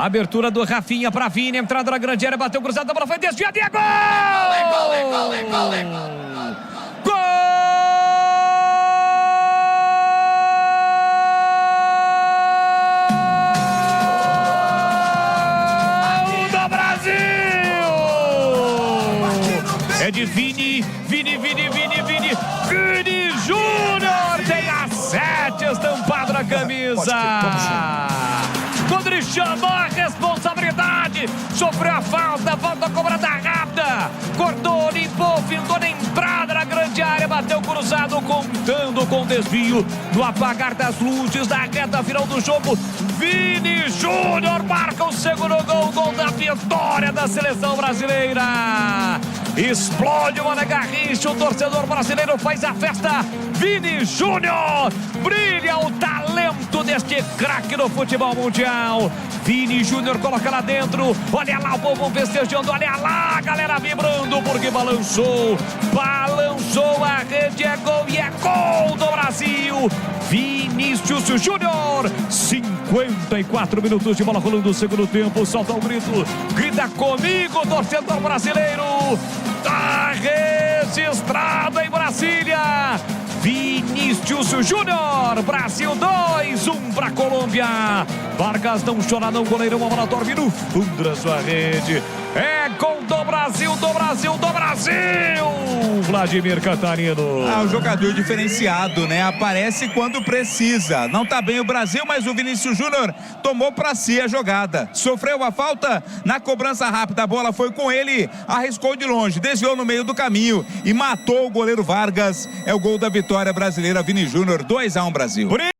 Abertura do Rafinha para Vini, entrada na grande área, bateu cruzada, a bola foi desviada e é gol! Gol do Brasil! É de Vini Júnior, tem a 7 estampado na camisa. Quando ele chamou a responsabilidade, sofreu a falta cobrada rápida, cortou, limpou, fintou na entrada na grande área, bateu cruzado, contando com desvio no apagar das luzes da reta final do jogo. Vini Júnior marca o segundo gol da vitória da seleção brasileira. Explode o Mané Garrincha, o torcedor brasileiro faz a festa. Vini Júnior, brilha o talento deste craque do futebol mundial. Vini Júnior coloca lá dentro, olha lá o povo festejando, olha lá a galera vibrando, porque balançou a rede, é gol e é gol do Brasil. Vinícius Júnior, 54 minutos de bola rolando o segundo tempo, solta o grito, grita comigo, torcedor brasileiro. Tá registrado em Brasília. Vinícius Júnior, Brasil 2, 1 para Colômbia. Vargas não chora não, goleirão, a bola dorme no fundo da sua rede. É gol do Brasil, do Brasil, do Brasil! Vladimir Cantarino. Um jogador diferenciado, né? Aparece quando precisa. Não tá bem o Brasil, mas o Vinícius Júnior tomou pra si a jogada. Sofreu a falta na cobrança rápida, a bola foi com ele, arriscou de longe, desviou no meio do caminho e matou o goleiro Vargas. É o gol da vitória brasileira, Vini Júnior, 2-1 Brasil.